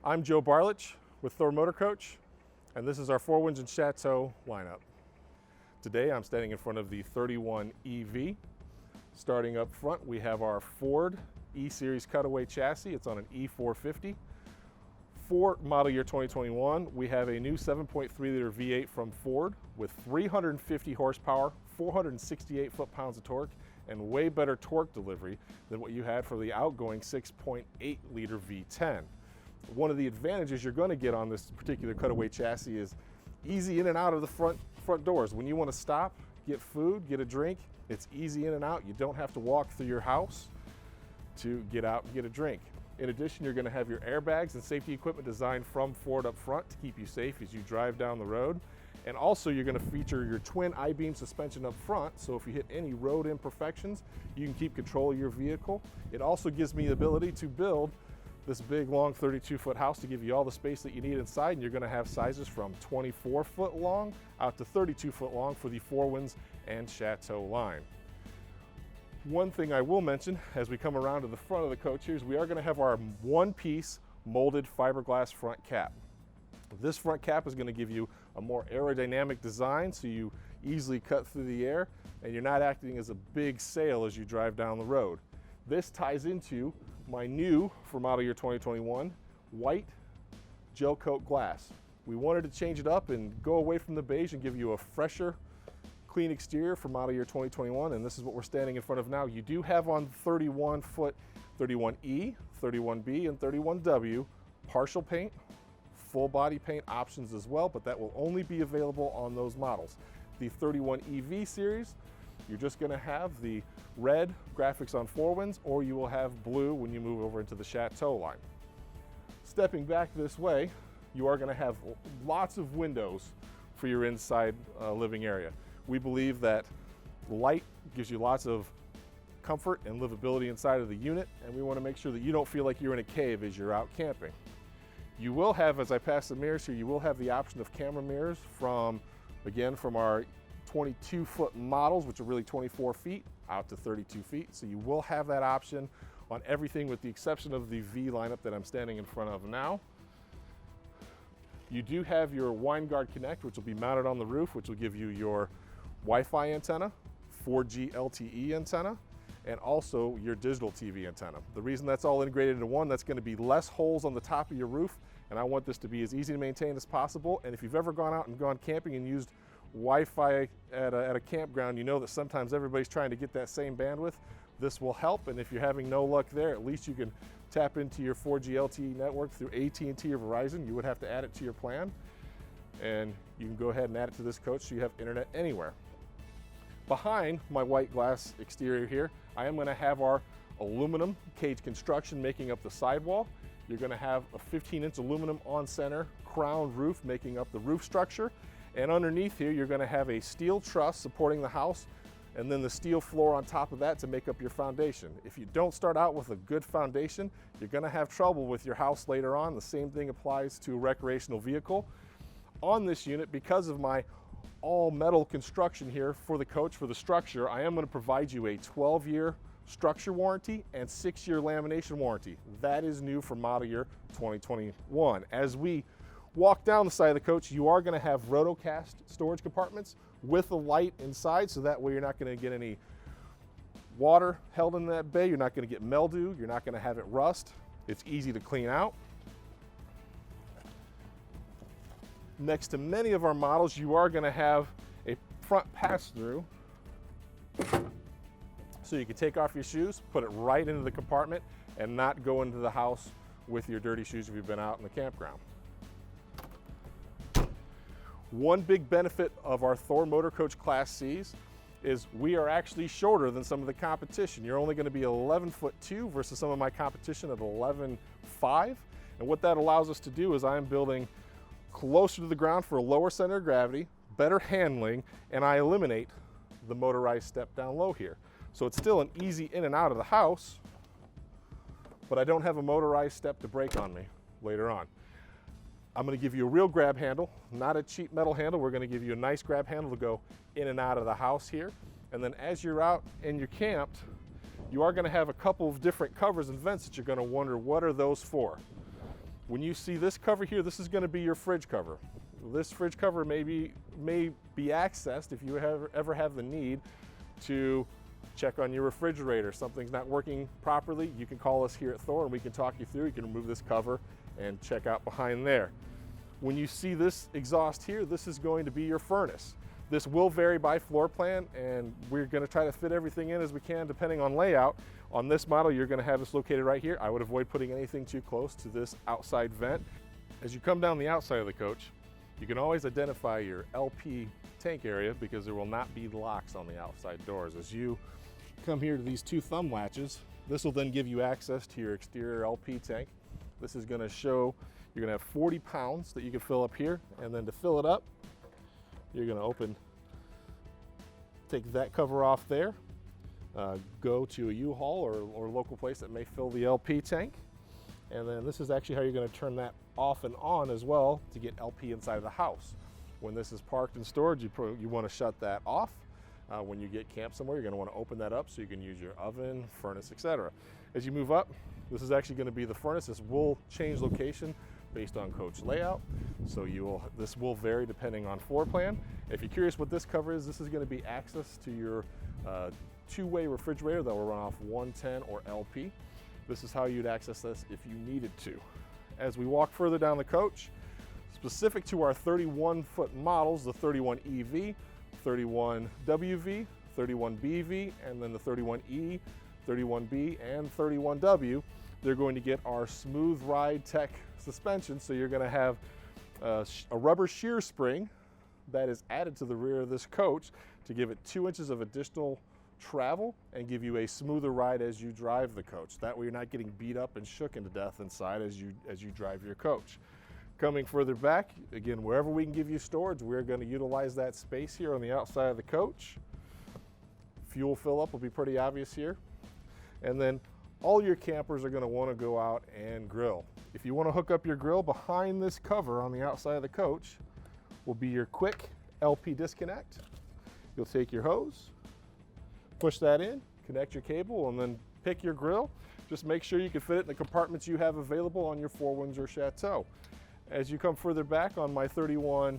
I'm Joe Barlich with Thor Motor Coach, and this is our 4-engine Chateau lineup. Today I'm standing in front of the 31 EV. Starting up front, we have our Ford E-Series cutaway chassis. It's on an E450. For model year 2021, we have a new 7.3-liter V8 from Ford with 350 horsepower, 468 foot-pounds of torque, and way better torque delivery than what you had for the outgoing 6.8-liter V10. One of the advantages you're going to get on this particular cutaway chassis is easy in and out of the front doors. When you want to stop, get food, get a drink, it's easy in and out. You don't have to walk through your house to get out and get a drink. In addition, you're going to have your airbags and safety equipment designed from Ford up front to keep you safe as you drive down the road. And also you're going to feature your twin I-beam suspension up front, so if you hit any road imperfections, you can keep control of your vehicle. It also gives me the ability to build this big, long 32-foot house to give you all the space that you need inside, and you're going to have sizes from 24-foot long out to 32-foot long for the 4Winds and Chateau line. One thing I will mention as we come around to the front of the coach here is we are going to have our one-piece molded fiberglass front cap. This front cap is going to give you a more aerodynamic design so you easily cut through the air and you're not acting as a big sail as you drive down the road. This ties into my new, for model year 2021, white gel coat glass. We wanted to change it up and go away from the beige and give you a fresher, clean exterior for model year 2021, and this is what we're standing in front of now. You do have on 31-foot 31E, 31B, and 31W partial paint, full body paint options as well, but that will only be available on those models. The 31 EV series, you're just going to have the red graphics on 4Winds, or you will have blue when you move over into the Chateau line. Stepping back this way, you are going to have lots of windows for your inside living area. We believe that light gives you lots of comfort and livability inside of the unit, and we want to make sure that you don't feel like you're in a cave as you're out camping. You will have, as I pass the mirrors here, you will have the option of camera mirrors from our 22-foot models, which are really 24 feet, out to 32 feet. So you will have that option on everything with the exception of the V lineup that I'm standing in front of now. You do have your WineGuard Connect, which will be mounted on the roof, which will give you your Wi-Fi antenna, 4G LTE antenna, and also your digital TV antenna. The reason that's all integrated into one, that's going to be less holes on the top of your roof, and I want this to be as easy to maintain as possible. And if you've ever gone out and gone camping and used Wi-Fi at a campground, you know that sometimes everybody's trying to get that same bandwidth. This will help, and if you're having no luck there, at least you can tap into your 4G LTE network through AT&T or Verizon. You would have to add it to your plan, and you can go ahead and add it to this coach so you have internet anywhere. Behind my white glass exterior here, I am going to have our aluminum cage construction making up the sidewall. You're going to have a 15-inch aluminum on-center crown roof making up the roof structure. And underneath here, you're going to have a steel truss supporting the house, and then the steel floor on top of that to make up your foundation. If you don't start out with a good foundation, you're going to have trouble with your house later on. The same thing applies to a recreational vehicle. On this unit, because of my all-metal construction here for the coach, for the structure, I am going to provide you a 12-year structure warranty and 6-year lamination warranty. That is new for model year 2021. As we walk down the side of the coach, you are going to have rotocast storage compartments with a light inside, so that way you're not going to get any water held in that bay, you're not going to get mildew, you're not going to have it rust. It's easy to clean out. Next to many of our models, you are going to have a front pass-through, so you can take off your shoes, put it right into the compartment, and not go into the house with your dirty shoes if you've been out in the campground. One big benefit of our Thor Motor Coach Class Cs is we are actually shorter than some of the competition. You're only going to be 11'2" versus some of my competition at 11'5". And what that allows us to do is I'm building closer to the ground for a lower center of gravity, better handling, and I eliminate the motorized step down low here. So it's still an easy in and out of the house, but I don't have a motorized step to brake on me later on. I'm going to give you a real grab handle, not a cheap metal handle. We're going to give you a nice grab handle to go in and out of the house here. And then as you're out and you're camped, you are going to have a couple of different covers and vents that you're going to wonder, what are those for? When you see this cover here, this is going to be your fridge cover. This fridge cover may be accessed if you ever have the need to check on your refrigerator. Something's not working properly, you can call us here at Thor and we can talk you through. You can remove this cover and check out behind there. When you see this exhaust here, this is going to be your furnace. This will vary by floor plan, and we're going to try to fit everything in as we can depending on layout. On this model, you're going to have this located right here. I would avoid putting anything too close to this outside vent. As you come down the outside of the coach, you can always identify your LP tank area because there will not be locks on the outside doors. As you come here to these two thumb latches, this will then give you access to your exterior LP tank. This is going to show you're going to have 40 pounds that you can fill up here, and then to fill it up, you're going to take that cover off there, go to a U-Haul or local place that may fill the LP tank, and then this is actually how you're going to turn that off and on as well to get LP inside of the house. When this is parked in storage, you want to shut that off. When you get camped somewhere, you're going to want to open that up so you can use your oven, furnace, etc. As you move up, this is actually going to be the furnace. This will change location based on coach layout, so this will vary depending on floor plan. If you're curious what this cover is, this is going to be access to your two-way refrigerator that will run off 110 or LP. This is how you'd access this if you needed to. As we walk further down the coach, specific to our 31-foot models, the 31 EV, 31 WV, 31 BV, and then the 31E, 31B, and 31W, they're going to get our Smooth Ride Tech suspension. So you're going to have a rubber shear spring that is added to the rear of this coach to give it 2 inches of additional travel and give you a smoother ride as you drive the coach. That way you're not getting beat up and shook into death inside as you drive your coach. Coming further back, again, wherever we can give you storage, we're going to utilize that space here on the outside of the coach. Fuel fill up will be pretty obvious here. And then all your campers are going to want to go out and grill. If you want to hook up your grill, behind this cover on the outside of the coach will be your quick LP disconnect. You'll take your hose, push that in, connect your cable, and then pick your grill. Just make sure you can fit it in the compartments you have available on your 4-Winds or Chateau. As you come further back on my 31E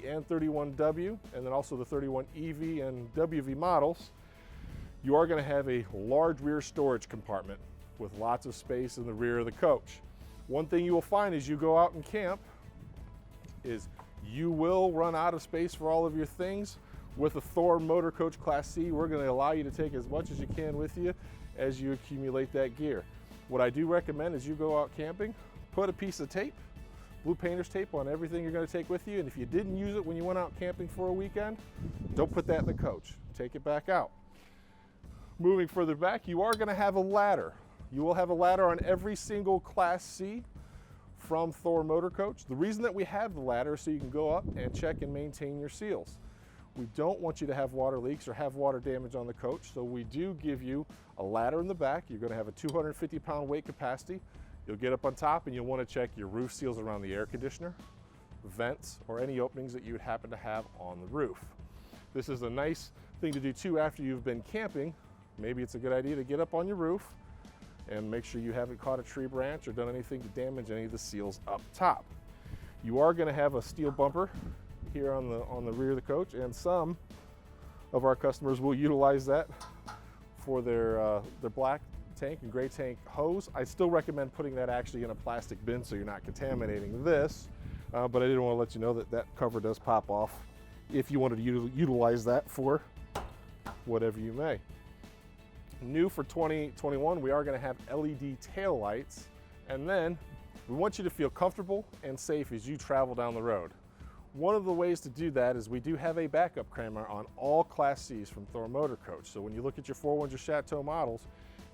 and 31W, and then also the 31 EV and WV models, you are going to have a large rear storage compartment with lots of space in the rear of the coach. One thing you will find as you go out and camp is you will run out of space for all of your things. With a Thor Motor Coach Class C, we're going to allow you to take as much as you can with you as you accumulate that gear. What I do recommend is you go out camping, put a piece of tape, blue painter's tape on everything you're going to take with you, and if you didn't use it when you went out camping for a weekend, don't put that in the coach. Take it back out. Moving further back, you are going to have a ladder. You will have a ladder on every single Class C from Thor Motor Coach. The reason that we have the ladder is so you can go up and check and maintain your seals. We don't want you to have water leaks or have water damage on the coach, so we do give you a ladder in the back. You're going to have a 250-pound weight capacity. You'll get up on top and you'll want to check your roof seals around the air conditioner, vents, or any openings that you would happen to have on the roof. This is a nice thing to do too after you've been camping. Maybe it's a good idea to get up on your roof and make sure you haven't caught a tree branch or done anything to damage any of the seals up top. You are going to have a steel bumper here on the rear of the coach, and some of our customers will utilize that for their black tank and gray tank hose. I still recommend putting that actually in a plastic bin so you're not contaminating this, but I didn't want to let you know that that cover does pop off if you wanted to utilize that for whatever you may. New for 2021, we are going to have LED tail lights, and then we want you to feel comfortable and safe as you travel down the road. One of the ways to do that is we do have a backup camera on all Class Cs from Thor Motor Coach. So when you look at your 4-Winds or Chateau models,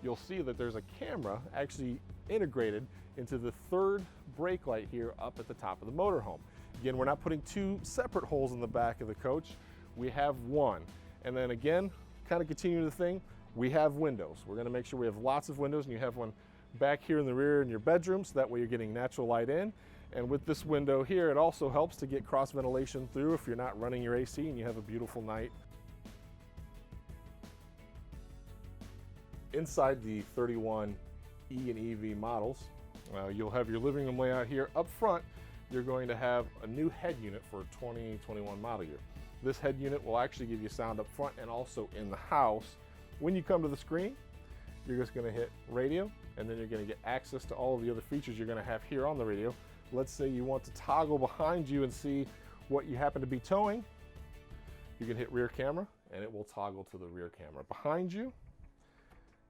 you'll see that there's a camera actually integrated into the third brake light here up at the top of the motorhome. Again, we're not putting two separate holes in the back of the coach. We have one. And then again, kind of continuing the thing, we have windows. We're going to make sure we have lots of windows, and you have one back here in the rear in your bedroom, so that way you're getting natural light in. And with this window here, it also helps to get cross ventilation through if you're not running your AC and you have a beautiful night. Inside the 31E and EV models, You'll have your living room layout here. Up front, you're going to have a new head unit for 2021 model year. This head unit will actually give you sound up front and also in the house. When you come to the screen, you're just going to hit radio, and then you're going to get access to all of the other features you're going to have here on the radio. Let's say you want to toggle behind you and see what you happen to be towing. You can hit rear camera, and it will toggle to the rear camera. Behind you,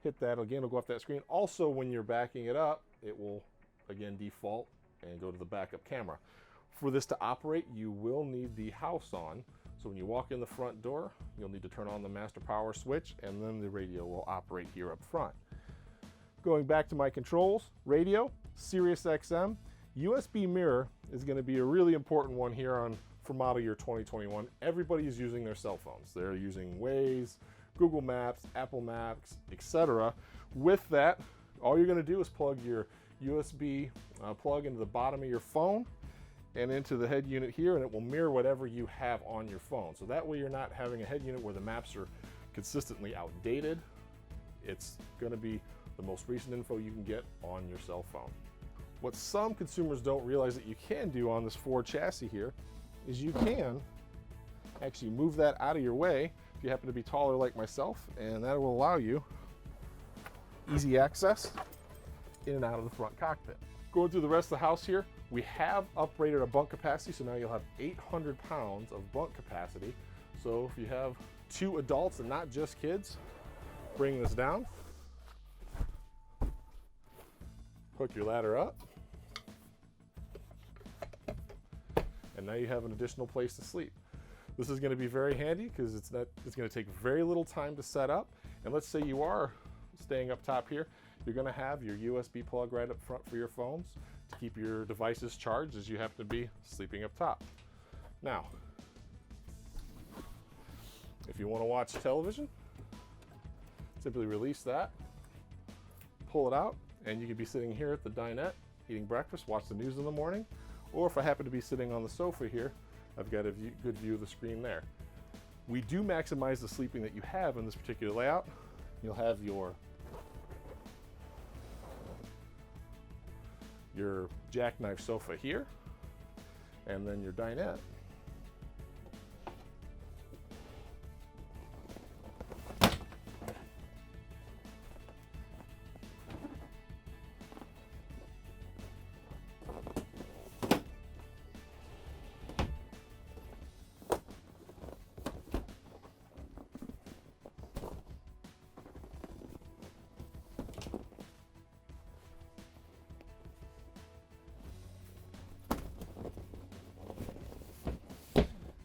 hit that again, it'll go off that screen. Also, when you're backing it up, it will again default and go to the backup camera. For this to operate, you will need the house on. So when you walk in the front door, you'll need to turn on the master power switch, and then the radio will operate here up front. Going back to my controls, radio, Sirius XM, USB mirror is going to be a really important one here for model year 2021. Everybody is using their cell phones. They're using Waze, Google Maps, Apple Maps, etc. With that, all you're going to do is plug your USB plug into the bottom of your phone and into the head unit here, and it will mirror whatever you have on your phone. So that way you're not having a head unit where the maps are consistently outdated. It's going to be the most recent info you can get on your cell phone. What some consumers don't realize that you can do on this Ford chassis here is you can actually move that out of your way if you happen to be taller like myself, and that will allow you easy access in and out of the front cockpit. Going through the rest of the house here, we have upgraded our bunk capacity, so now you'll have 800 pounds of bunk capacity. So if you have 2 adults and not just kids, bring this down, hook your ladder up, and now you have an additional place to sleep. This is going to be very handy because it's going to take very little time to set up. And let's say you are staying up top here, you're going to have your USB plug right up front for your phones to keep your devices charged as you happen to be sleeping up top. Now, if you want to watch television, simply release that, pull it out, and you could be sitting here at the dinette eating breakfast, watch the news in the morning, or if I happen to be sitting on the sofa here, I've got a good view of the screen there. We do maximize the sleeping that you have in this particular layout. You'll have your jackknife sofa here, and then your dinette.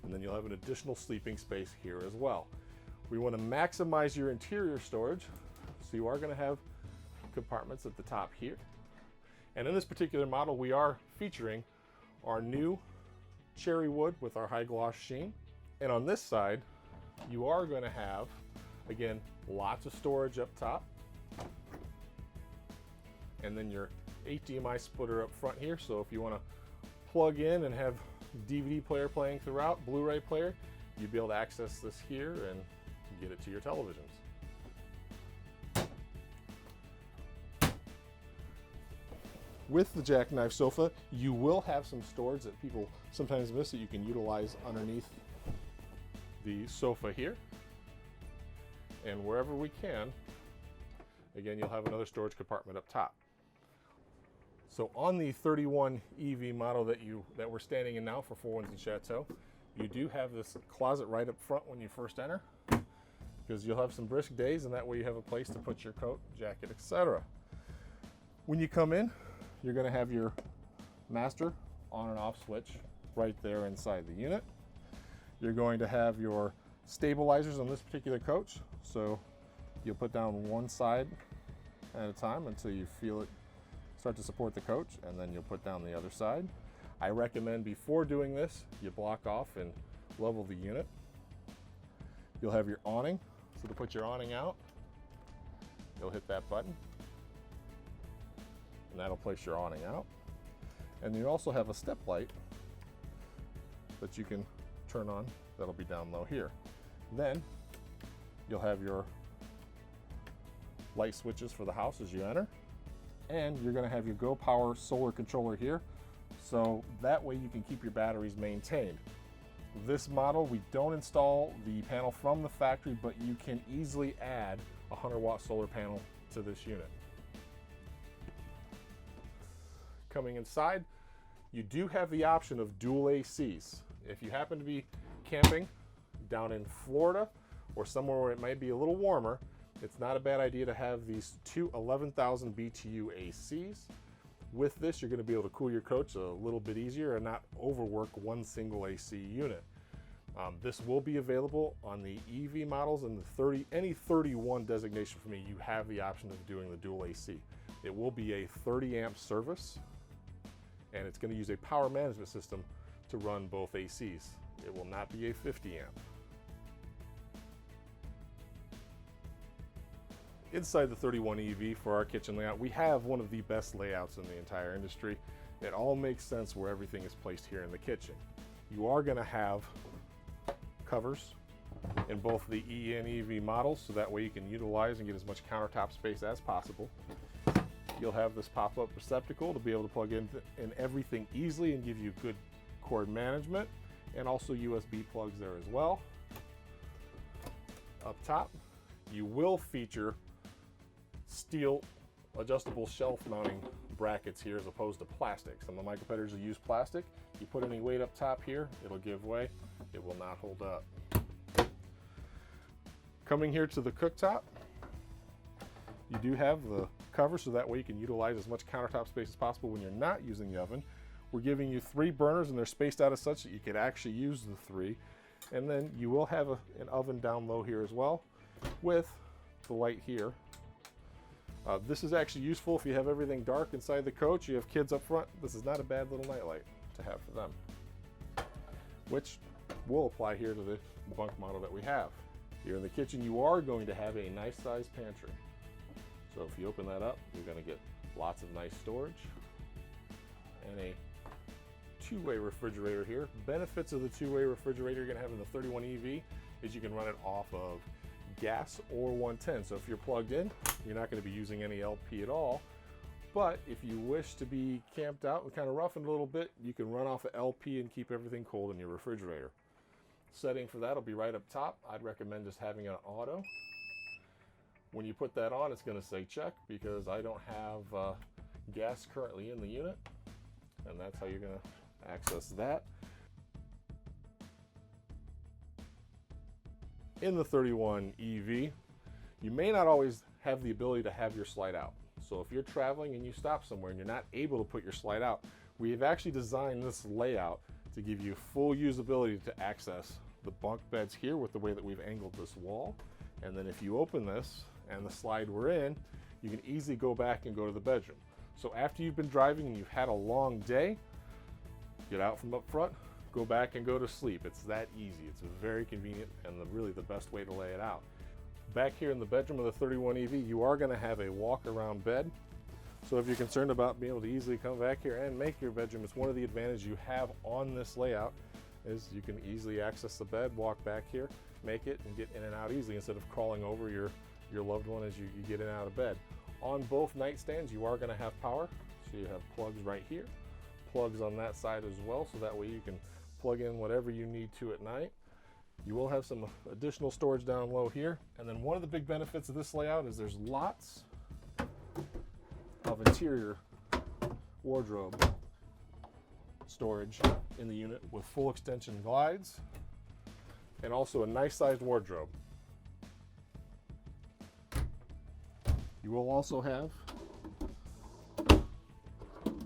And then you'll have an additional sleeping space here as well. We want to maximize your interior storage, so you are going to have compartments at the top here. And in this particular model, we are featuring our new cherry wood with our high gloss sheen. And on this side, you are going to have, again, lots of storage up top. And then your HDMI splitter up front here, so if you want to plug in and have DVD player playing throughout, Blu-ray player, you'd be able to access this here and get it to your televisions. With the jackknife sofa, you will have some storage that people sometimes miss that you can utilize underneath the sofa here. And wherever we can, again, you'll have another storage compartment up top. So on the 31 EV model that we're standing in now for Four Winds and Chateau, you do have this closet right up front when you first enter, because you'll have some brisk days, and that way you have a place to put your coat, jacket, etc. When you come in, you're going to have your master on and off switch right there inside the unit. You're going to have your stabilizers on this particular coach, so you'll put down one side at a time until you feel it start to support the coach, and then you'll put down the other side. I recommend before doing this, you block off and level the unit. You'll have your awning, so to put your awning out, you'll hit that button, and that'll place your awning out. And you also have a step light that you can turn on, that'll be down low here. Then you'll have your light switches for the house as you enter. And you're going to have your Go Power solar controller here, so that way you can keep your batteries maintained. This model, we don't install the panel from the factory, but you can easily add a 100-watt solar panel to this unit. Coming inside, you do have the option of dual ACs. If you happen to be camping down in Florida or somewhere where it might be a little warmer, it's not a bad idea to have these two 11,000 BTU ACs. With this, you're going to be able to cool your coach a little bit easier and not overwork one single AC unit. This will be available on the EV models and the any 31 designation for me. You have the option of doing the dual AC. It will be a 30 amp service, and it's going to use a power management system to run both ACs. It will not be a 50 amp. Inside the 31 EV for our kitchen layout, we have one of the best layouts in the entire industry. It all makes sense where everything is placed here in the kitchen. You are going to have covers in both the E and EV models, so that way you can utilize and get as much countertop space as possible. You'll have this pop-up receptacle to be able to plug in everything easily and give you good cord management, and also USB plugs there as well. Up top, you will feature steel adjustable shelf mounting brackets here as opposed to plastic. Some of my competitors will use plastic. You put any weight up top here, it'll give way. It will not hold up. Coming here to the cooktop, you do have the cover, so that way you can utilize as much countertop space as possible when you're not using the oven. We're giving you 3 burners, and they're spaced out as such that you could actually use the 3. And then you will have an oven down low here as well with the light here. This is actually useful if you have everything dark inside the coach, you have kids up front. This is not a bad little nightlight to have for them, which will apply here to the bunk model that we have. Here in the kitchen, you are going to have a nice sized pantry. So if you open that up, you're going to get lots of nice storage and a 2-way refrigerator here. Benefits of the 2-way refrigerator you're going to have in the 31 EV is you can run it off of gas or 110. So if you're plugged in, you're not going to be using any LP at all. But if you wish to be camped out and kind of roughened a little bit, you can run off of LP and keep everything cold in your refrigerator. Setting for that will be right up top. I'd recommend just having an auto. When you put that on, it's going to say check because I don't have gas currently in the unit, and that's how you're going to access that. In the 31 EV, you may not always have the ability to have your slide out. So if you're traveling and you stop somewhere and you're not able to put your slide out, we have actually designed this layout to give you full usability to access the bunk beds here with the way that we've angled this wall. And then if you open this and the slide we're in, you can easily go back and go to the bedroom. So after you've been driving and you've had a long day, get out from up front, go back and go to sleep. It's that easy. It's very convenient and really the best way to lay it out. Back here in the bedroom of the 31 EV, you are going to have a walk-around bed. So if you're concerned about being able to easily come back here and make your bedroom, it's one of the advantages you have on this layout is you can easily access the bed, walk back here, make it, and get in and out easily instead of crawling over your loved one as you get in and out of bed. On both nightstands, you are going to have power. So you have plugs right here, plugs on that side as well, so that way you can plug in whatever you need to at night. You will have some additional storage down low here. And then one of the big benefits of this layout is there's lots of interior wardrobe storage in the unit with full extension glides and also a nice sized wardrobe. You will also have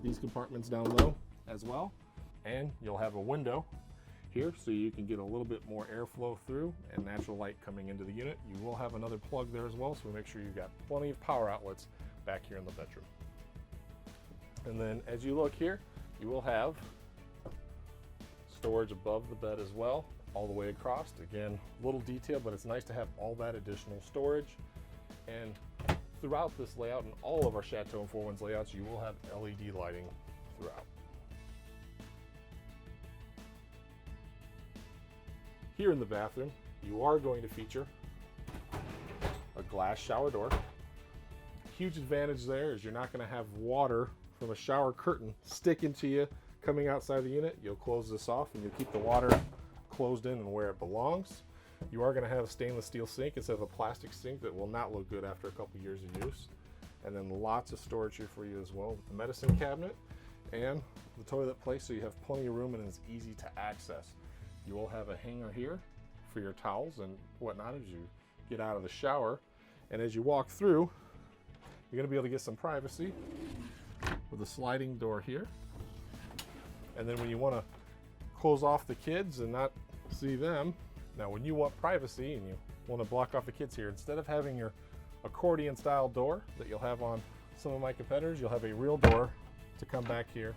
these compartments down low as well, and you'll have a window here so you can get a little bit more airflow through and natural light coming into the unit. You will have another plug there as well, so make sure you've got plenty of power outlets back here in the bedroom. And then as you look here, you will have storage above the bed as well, all the way across. Again, little detail, but it's nice to have all that additional storage. And throughout this layout and all of our Chateau and 4 Winds layouts, you will have LED lighting throughout. Here in the bathroom, you are going to feature a glass shower door. huge advantage there is you're not going to have water from a shower curtain sticking to you coming outside the unit. You'll close this off and you'll keep the water closed in and where it belongs. You are going to have a stainless steel sink instead of a plastic sink that will not look good after a couple years of use. And then lots of storage here for you as well, with the medicine cabinet and the toilet place, so you have plenty of room and it's easy to access. You will have a hanger here for your towels and whatnot as you get out of the shower. And as you walk through, you're going to be able to get some privacy with a sliding door here. And then when you want to close off the kids and not see them, now when you want privacy and you want to block off the kids here, instead of having your accordion style door that you'll have on some of my competitors, you'll have a real door to come back here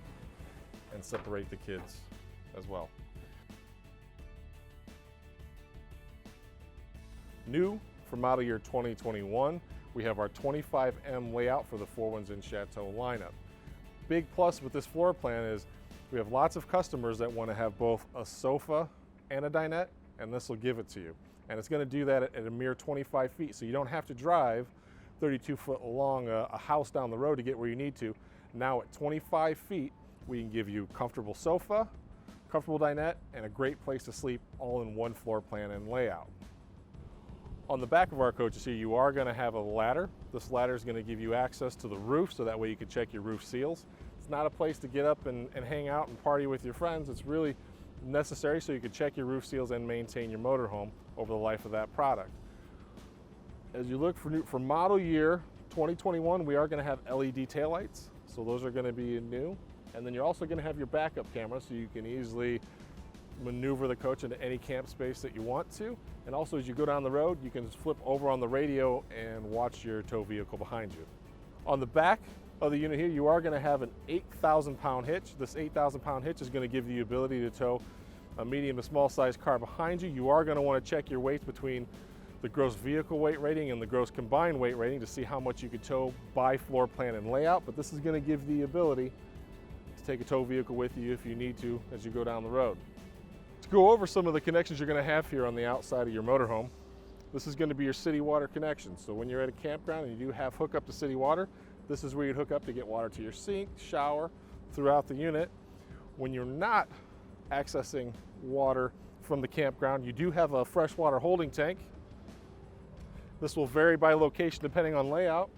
and separate the kids as well. New for model year 2021, we have our 25M layout for the 4 Winds and Chateau lineup. Big plus with this floor plan is we have lots of customers that want to have both a sofa and a dinette, and this will give it to you. And it's going to do that at a mere 25 feet, so you don't have to drive 32 foot long a house down the road to get where you need to. Now at 25 feet, we can give you comfortable sofa, comfortable dinette, and a great place to sleep all in one floor plan and layout. On the back of our coaches here, you are going to have a ladder. This ladder is going to give you access to the roof, so that way you can check your roof seals. It's not a place to get up and hang out and party with your friends. It's really necessary so you can check your roof seals and maintain your motorhome over the life of that product. As you look for model year 2021, we are going to have LED taillights, so those are going to be new. And then you're also going to have your backup camera, so you can easily maneuver the coach into any camp space that you want to. And also, as you go down the road, you can just flip over on the radio and watch your tow vehicle behind you. On the back of the unit here, you are going to have an 8,000-pound hitch. This 8,000-pound hitch is going to give you the ability to tow a medium to small size car behind you. You are going to want to check your weights between the gross vehicle weight rating and the gross combined weight rating to see how much you could tow by floor plan and layout, but this is going to give the ability to take a tow vehicle with you if you need to as you go down the road. To go over some of the connections you're going to have here on the outside of your motorhome, this is going to be your city water connection. So when you're at a campground and you do have hookup to city water, this is where you'd hook up to get water to your sink, shower, throughout the unit. When you're not accessing water from the campground, you do have a freshwater holding tank. This will vary by location depending on layout.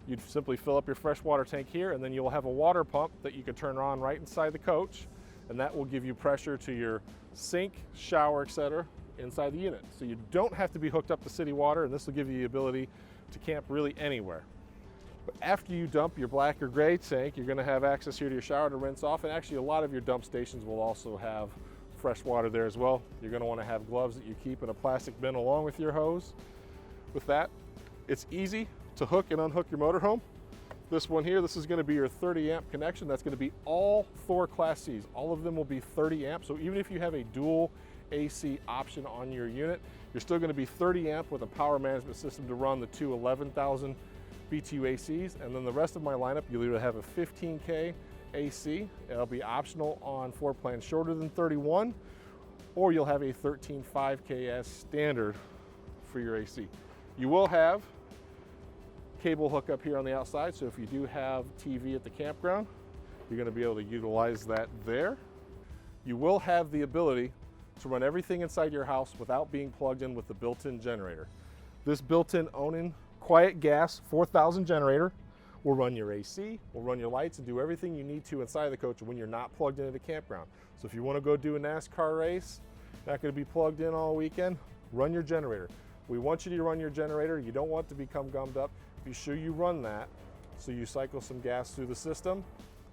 You'd simply fill up your freshwater tank here, and then you'll have a water pump that you can turn on right inside the coach, and that will give you pressure to your sink, shower, etc. inside the unit. So you don't have to be hooked up to city water, and this will give you the ability to camp really anywhere. But after you dump your black or gray tank, you're going to have access here to your shower to rinse off, and actually a lot of your dump stations will also have fresh water there as well. You're going to want to have gloves that you keep in a plastic bin along with your hose. With that, it's easy to hook and unhook your motorhome. This one here, this is going to be your 30 amp connection. That's going to be all Thor Class Cs. All of them will be 30 amp. So even if you have a dual AC option on your unit, you're still going to be 30 amp with a power management system to run the two 11,000 BTU ACs. And then the rest of my lineup, you'll either have a 15K AC. It'll be optional on floor plans shorter than 31, or you'll have a 13.5K as standard for your AC. You will have cable hookup here on the outside, so if you do have TV at the campground, you're going to be able to utilize that there. You will have the ability to run everything inside your house without being plugged in with the built-in generator. This built-in Onan quiet gas 4000 generator will run your AC, will run your lights, and do everything you need to inside the coach when you're not plugged into the campground. So if you want to go do a NASCAR race, not going to be plugged in all weekend, run your generator. We want you to run your generator. You don't want to become gummed up. Be sure you run that so you cycle some gas through the system.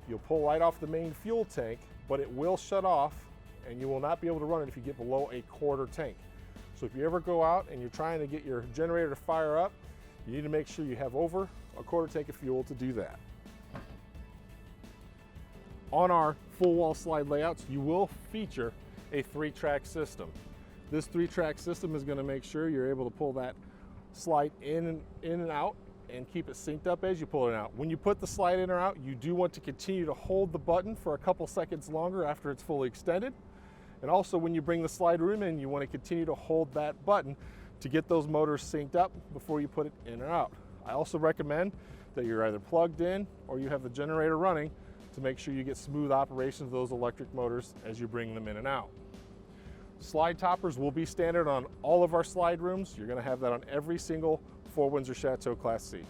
You'll pull right off the main fuel tank, but it will shut off and you will not be able to run it if you get below a quarter tank. So if you ever go out and you're trying to get your generator to fire up, you need to make sure you have over a quarter tank of fuel to do that. On our full wall slide layouts, you will feature a 3-track system. This 3-track system is going to make sure you're able to pull that slide in and out and keep it synced up as you pull it out. When you put the slide in or out, you do want to continue to hold the button for a couple seconds longer after it's fully extended. And also when you bring the slide room in, you want to continue to hold that button to get those motors synced up before you put it in or out. I also recommend that you're either plugged in or you have the generator running to make sure you get smooth operation of those electric motors as you bring them in and out. Slide toppers will be standard on all of our slide rooms. You're going to have that on every single Four Windsor Chateau Class C.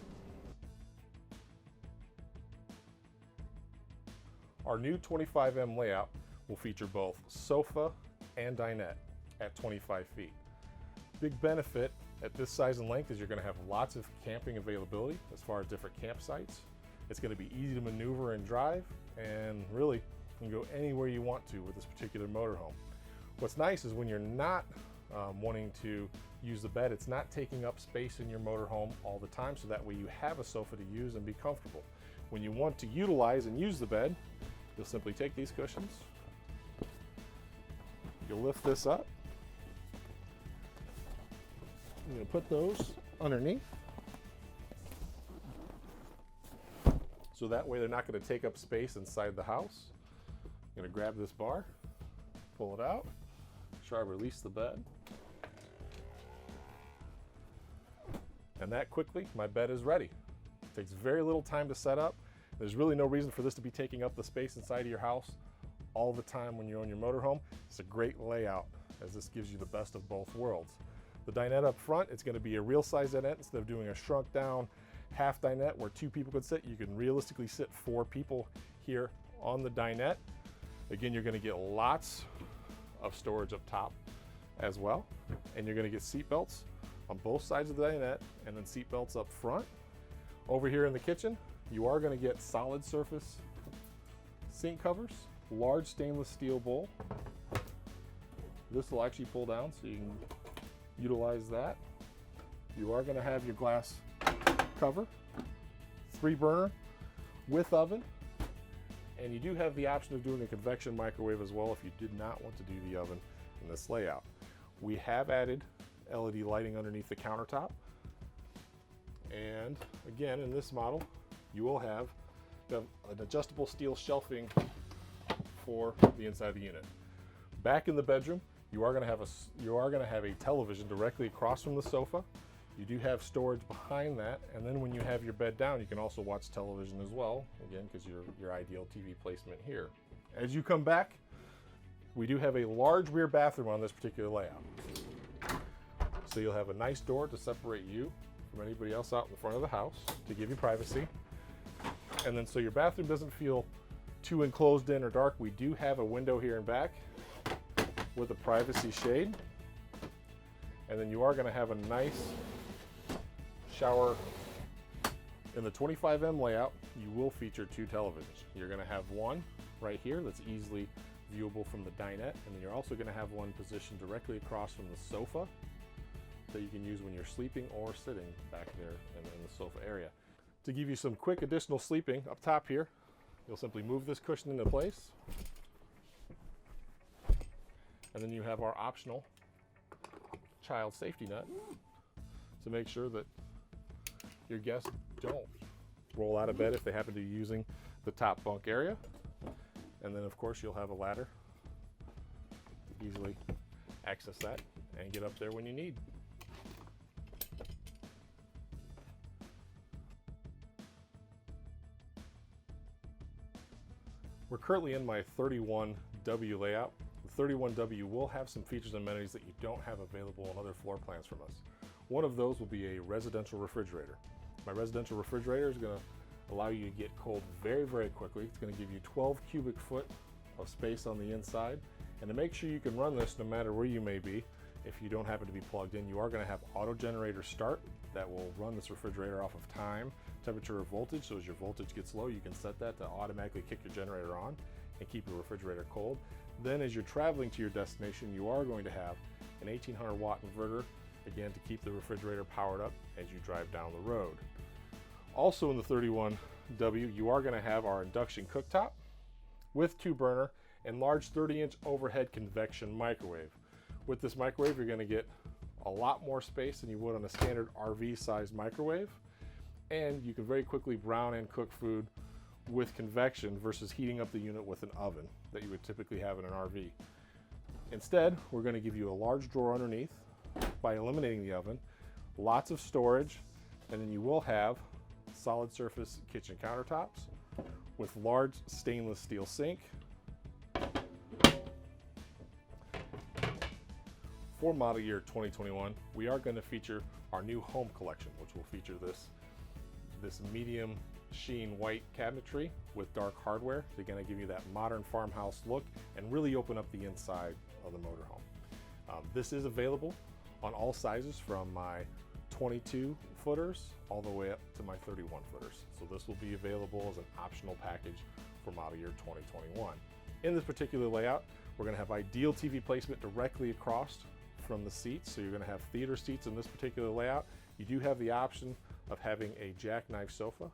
Our new 25M layout will feature both sofa and dinette at 25 feet. Big benefit at this size and length is you're going to have lots of camping availability as far as different campsites. It's going to be easy to maneuver and drive, and really you can go anywhere you want to with this particular motorhome. What's nice is when you're not wanting to use the bed, it's not taking up space in your motorhome all the time, so that way you have a sofa to use and be comfortable. When you want to utilize and use the bed, you'll simply take these cushions, you'll lift this up, you're going to put those underneath, so that way they're not going to take up space inside the house. I'm going to grab this bar, pull it out, try to release the bed, and that quickly my bed is ready. It takes very little time to set up. There's really no reason for this to be taking up the space inside of your house all the time when you're on your motorhome. It's a great layout, as this gives you the best of both worlds. The dinette up front, it's going to be a real size dinette. Instead of doing a shrunk down half dinette where 2 people could sit, you can realistically sit 4 people here on the dinette. Again, you're going to get lots of storage up top as well, and you're going to get seat belts on both sides of the dinette, and then seat belts up front. Over here in the kitchen, you are going to get solid surface sink covers, large stainless steel bowl. This will actually pull down so you can utilize that. You are going to have your glass cover, 3 burner with oven, and you do have the option of doing a convection microwave as well if you did not want to do the oven in this layout. We have added LED lighting underneath the countertop, and again in this model you will have an adjustable steel shelving for the inside of the unit. Back in the bedroom, you are going to have a television directly across from the sofa. You do have storage behind that, and then when you have your bed down, you can also watch television as well, again, because your ideal TV placement here. As you come back, we do have a large rear bathroom on this particular layout. So you'll have a nice door to separate you from anybody else out in the front of the house to give you privacy. And then so your bathroom doesn't feel too enclosed in or dark, we do have a window here in back with a privacy shade. And then you are going to have a nice shower. In the 25M layout, you will feature 2 televisions. You're going to have one right here that's easily viewable from the dinette, and then you're also going to have one positioned directly across from the sofa that you can use when you're sleeping or sitting back there in the sofa area. To give you some quick additional sleeping, up top here, you'll simply move this cushion into place, and then you have our optional child safety net to make sure that your guests don't roll out of bed if they happen to be using the top bunk area. And then of course you'll have a ladder to easily access that and get up there when you need. We're currently in my 31W layout. The 31W will have some features and amenities that you don't have available on other floor plans from us. One of those will be a residential refrigerator. My residential refrigerator is going to allow you to get cold very, very quickly. It's going to give you 12 cubic foot of space on the inside. And to make sure you can run this no matter where you may be, if you don't happen to be plugged in, you are going to have auto generator start that will run this refrigerator off of time, temperature, or voltage. So as your voltage gets low, you can set that to automatically kick your generator on and keep your refrigerator cold. Then as you're traveling to your destination, you are going to have an 1800 watt inverter, again, to keep the refrigerator powered up as you drive down the road. Also in the 31W, you are going to have our induction cooktop with 2 burner and large 30-inch overhead convection microwave. With this microwave, you're going to get a lot more space than you would on a standard RV sized microwave, and you can very quickly brown and cook food with convection versus heating up the unit with an oven that you would typically have in an RV. Instead, we're going to give you a large drawer underneath by eliminating the oven, lots of storage, And then you will have solid surface kitchen countertops with large stainless steel sink. For model year 2021, we are going to feature our new home collection, which will feature this medium sheen white cabinetry with dark hardware. They're going to give you that modern farmhouse look and really open up the inside of the motorhome. This is available on all sizes from my 22 footers all the way up to my 31 footers. So this will be available as an optional package for model year 2021. In this particular layout, we're going to have ideal TV placement directly across from the seats. So you're going to have theater seats in this particular layout. You do have the option of having a jackknife sofa.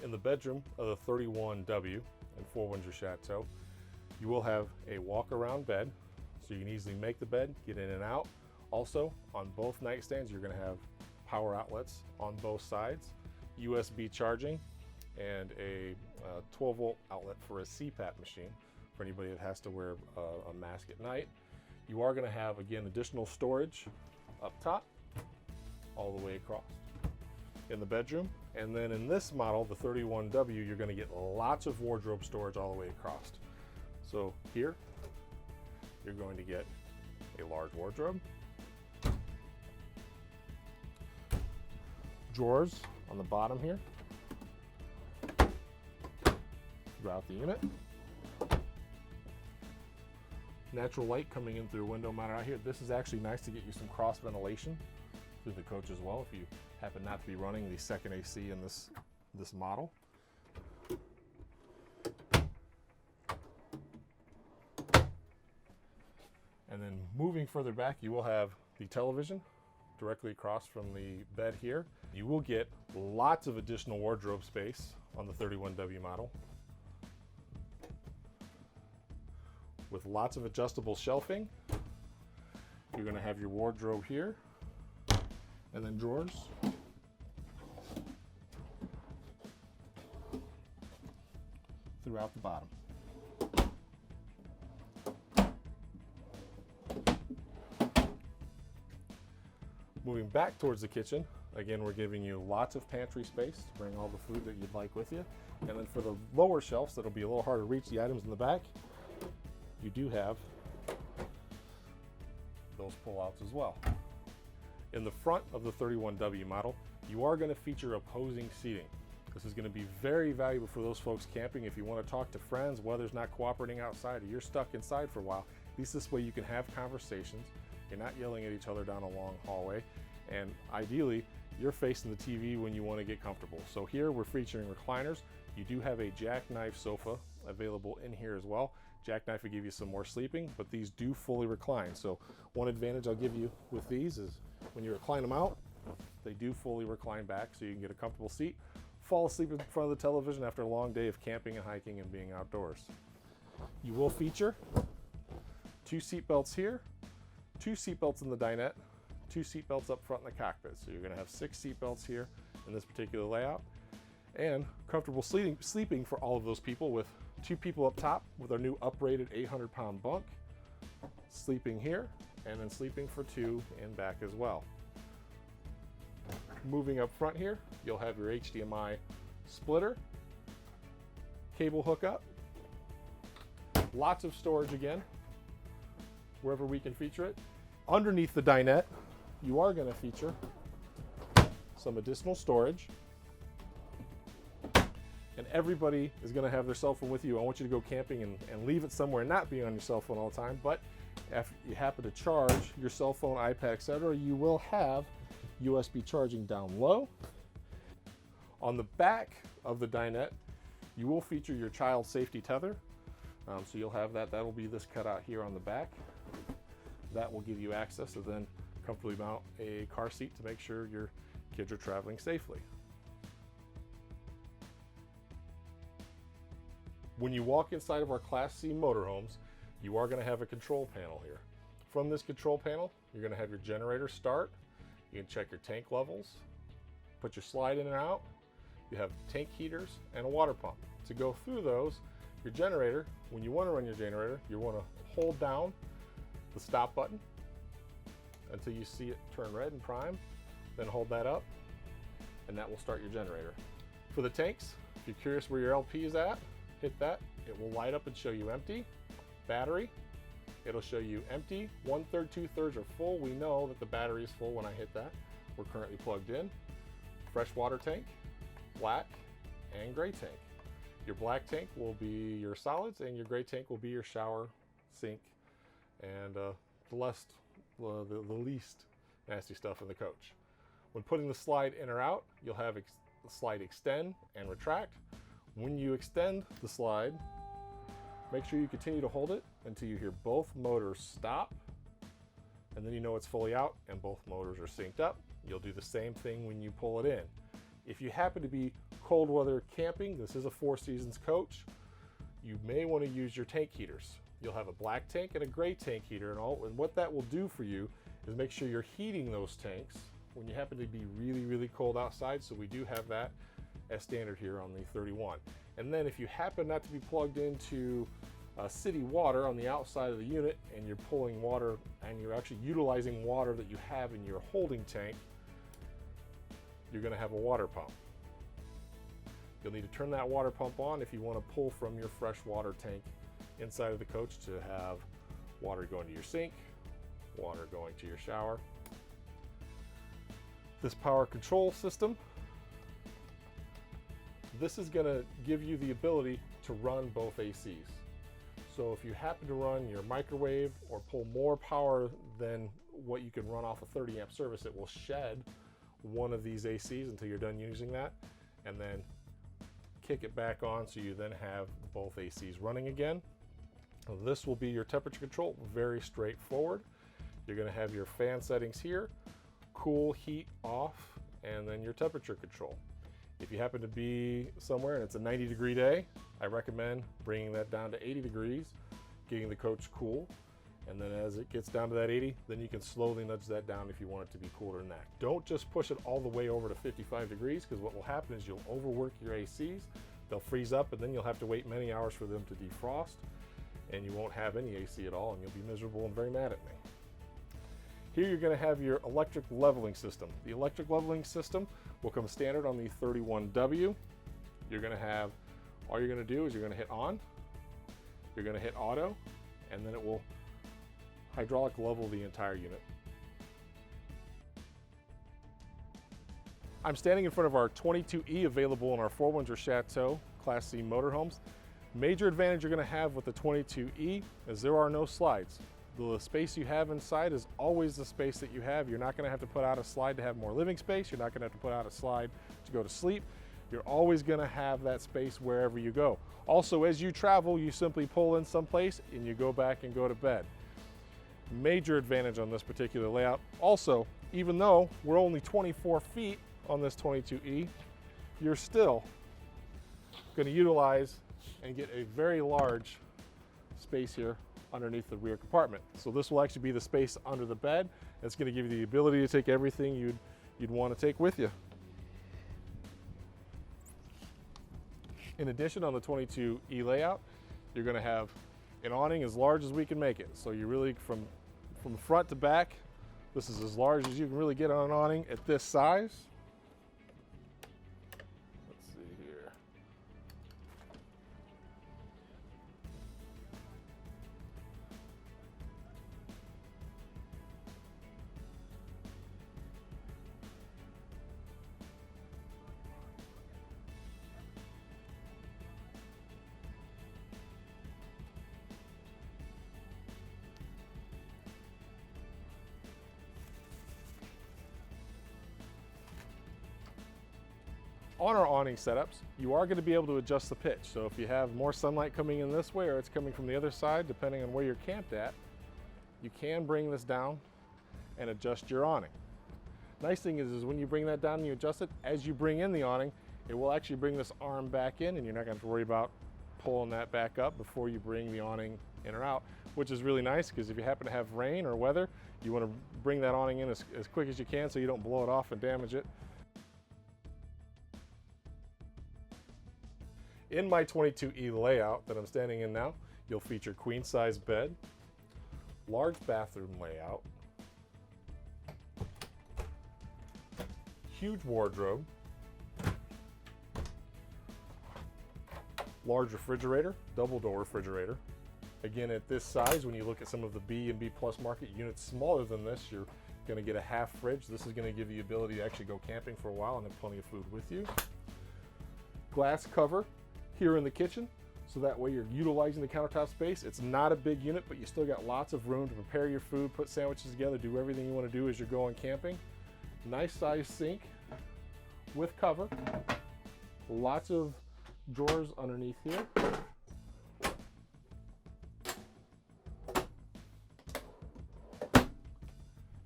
In the bedroom of the 31W and 4 Windsor Chateau, you will have a walk-around bed, so you can easily make the bed, get in and out. Also, on both nightstands, you're going to have power outlets on both sides, USB charging, and a 12-volt outlet for a CPAP machine for anybody that has to wear a mask at night. You are going to have, again, additional storage up top all the way across in the bedroom. And then in this model, the 31W, you're going to get lots of wardrobe storage all the way across. So here, you're going to get a large wardrobe, drawers on the bottom here throughout the unit, natural light coming in through a window mounted out here. This is actually nice to get you some cross ventilation through the coach as well if you happen not to be running the second AC in this model. And then moving further back, you will have the television directly across from the bed here. You will get lots of additional wardrobe space on the 31W model with lots of adjustable shelving. You're going to have your wardrobe here and then drawers. Throughout the bottom. Moving back towards the kitchen, again, we're giving you lots of pantry space to bring all the food that you'd like with you. And then for the lower shelves, that'll be a little harder to reach the items in the back, you do have those pull-outs as well. In the front of the 31W model, you are going to feature opposing seating. This is going to be very valuable for those folks camping. If you want to talk to friends, weather's not cooperating outside, or you're stuck inside for a while, at least this way you can have conversations. You're not yelling at each other down a long hallway, and ideally, you're facing the TV when you want to get comfortable. So here we're featuring recliners. You do have a jackknife sofa available in here as well. Jackknife will give you some more sleeping, but these do fully recline. So one advantage I'll give you with these is when you recline them out, they do fully recline back so you can get a comfortable seat, fall asleep in front of the television after a long day of camping and hiking and being outdoors. You will feature 2 seat belts here, 2 seat belts in the dinette, 2 seat belts up front in the cockpit. So you're going to have 6 seat belts here in this particular layout, and comfortable sleeping for all of those people, with 2 people up top with our new uprated 800-pound bunk, sleeping here, and then sleeping for 2 in back as well. Moving up front here, you'll have your HDMI splitter, cable hookup, lots of storage again, wherever we can feature it. Underneath the dinette, you are going to feature some additional storage. And everybody is going to have their cell phone with you. I want you to go camping and leave it somewhere and not be on your cell phone all the time. But if you happen to charge your cell phone, iPad, etc., you will have USB charging down low. On the back of the dinette, you will feature your child safety tether. So you'll have that. That'll be this cutout here on the back. That will give you access to then comfortably mount a car seat to make sure your kids are traveling safely. When you walk inside of our Class C motorhomes, you are going to have a control panel here. From this control panel, you're going to have your generator start. You can check your tank levels, put your slide in and out. You have tank heaters and a water pump. To go through those, your generator, when you want to run your generator, you want to hold down the stop button, until you see it turn red and prime, then hold that up, and that will start your generator. For the tanks, if you're curious where your LP is at, hit that. It will light up and show you empty. Battery, it'll show you empty, 1/3, 2/3 are full. We know that the battery is full when I hit that. We're currently plugged in. Fresh water tank, black, and gray tank. Your black tank will be your solids, and your gray tank will be your shower, sink, and the least nasty stuff in the coach. When putting the slide in or out, you'll have the slide extend and retract. When you extend the slide, make sure you continue to hold it until you hear both motors stop, and then you know it's fully out and both motors are synced up. You'll do the same thing when you pull it in. If you happen to be cold weather camping, this is a Four Seasons coach, you may want to use your tank heaters. You'll have a black tank and a gray tank heater, and what that will do for you is make sure you're heating those tanks when you happen to be really, really cold outside. So we do have that as standard here on the 31. And then if you happen not to be plugged into city water on the outside of the unit, and you're pulling water and you're actually utilizing water that you have in your holding tank, you're going to have a water pump. You'll need to turn that water pump on if you want to pull from your fresh water tank inside of the coach to have water going to your sink, water going to your shower. This power control system, this is going to give you the ability to run both ACs. So if you happen to run your microwave or pull more power than what you can run off a 30 amp service, it will shed one of these ACs until you're done using that, and then kick it back on so you then have both ACs running again. This will be your temperature control, very straightforward. You're going to have your fan settings here, cool, heat, off, and then your temperature control. If you happen to be somewhere and it's a 90-degree day, I recommend bringing that down to 80 degrees, getting the coach cool, and then as it gets down to that 80, then you can slowly nudge that down if you want it to be cooler than that. Don't just push it all the way over to 55 degrees, because what will happen is you'll overwork your ACs, they'll freeze up, and then you'll have to wait many hours for them to defrost, and you won't have any AC at all, and you'll be miserable and very mad at me. Here you're going to have your electric leveling system. The electric leveling system will come standard on the 31W. You're going to have, all you're going to do is you're going to hit on, you're going to hit auto, and then it will hydraulic level the entire unit. I'm standing in front of our 22E available in our 4 or Chateau Class C motorhomes. Major advantage you're going to have with the 22E is there are no slides. The space you have inside is always the space that you have. You're not going to have to put out a slide to have more living space. You're not going to have to put out a slide to go to sleep. You're always going to have that space wherever you go. Also, as you travel, you simply pull in someplace and you go back and go to bed. Major advantage on this particular layout. Also, even though we're only 24 feet on this 22E, you're still going to utilize and get a very large space here underneath the rear compartment. So this will actually be the space under the bed. It's going to give you the ability to take everything you'd want to take with you. In addition, on the 22E layout, you're going to have an awning as large as we can make it. So you really, from front to back, this is as large as you can really get on an awning at this size. Let's see here. On our awning setups, you are going to be able to adjust the pitch. So if you have more sunlight coming in this way or it's coming from the other side, depending on where you're camped at, you can bring this down and adjust your awning. Nice thing is when you bring that down and you adjust it, as you bring in the awning, it will actually bring this arm back in, and you're not going to have to worry about pulling that back up before you bring the awning in or out, which is really nice because if you happen to have rain or weather, you want to bring that awning in as quick as you can so you don't blow it off and damage it. In my 22E layout that I'm standing in now, you'll feature queen size bed, large bathroom layout, Huge wardrobe. Large refrigerator, double door refrigerator. Again, at this size, when you look at some of the B and B plus market units smaller than this, you're going to get a half fridge. This is going to give you the ability to actually go camping for a while and have plenty of food with you. Glass cover here in the kitchen, so that way you're utilizing the countertop space. It's not a big unit, but you still got lots of room to prepare your food, put sandwiches together, do everything you want to do as you're going camping. Nice size sink with cover. Lots of drawers underneath here.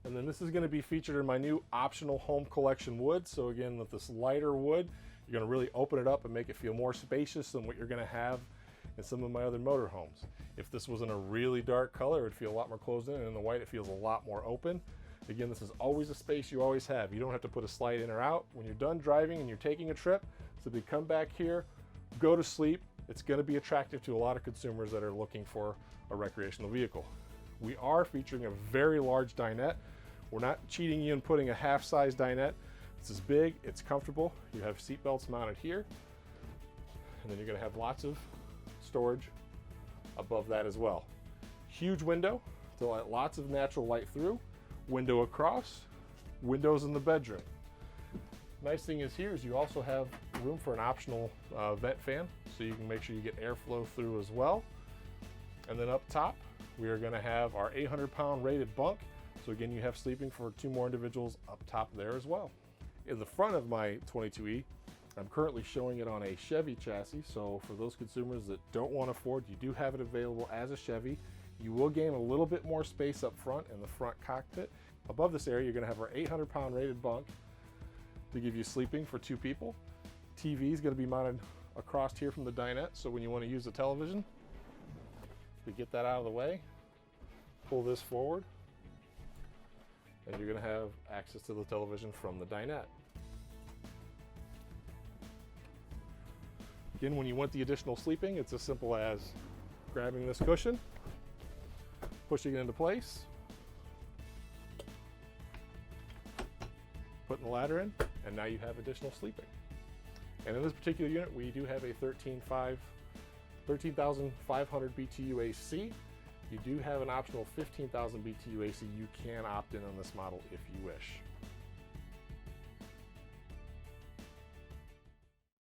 And then this is going to be featured in my new optional home collection wood. So again, with this lighter wood, you're going to really open it up and make it feel more spacious than what you're going to have in some of my other motorhomes. If this was in a really dark color, it would feel a lot more closed in, and in the white, it feels a lot more open. Again, this is always a space you always have. You don't have to put a slide in or out. When you're done driving and you're taking a trip, simply come back here, go to sleep. It's going to be attractive to a lot of consumers that are looking for a recreational vehicle. We are featuring a very large dinette. We're not cheating you and putting a half-size dinette. This is big, it's comfortable. You have seat belts mounted here, and then you're going to have lots of storage above that as well. Huge window to let lots of natural light through. Window across, windows in the bedroom. Nice thing is here is you also have room for an optional vent fan, so you can make sure you get airflow through as well. And then up top, we are going to have our 800-pound rated bunk. So again, you have sleeping for 2 more individuals up top there as well. In the front of my 22E, I'm currently showing it on a Chevy chassis. So for those consumers that don't want to Ford, you do have it available as a Chevy. You will gain a little bit more space up front in the front cockpit. Above this area, you're going to have our 800-pound rated bunk to give you sleeping for 2 people. TV is going to be mounted across here from the dinette, so when you want to use the television, we get that out of the way, pull this forward, and you're going to have access to the television from the dinette. Again, when you want the additional sleeping, it's as simple as grabbing this cushion, pushing it into place, putting the ladder in, and now you have additional sleeping. And in this particular unit, we do have a 13,500 BTU AC. You do have an optional 15,000 BTU AC. You can opt in on this model if you wish.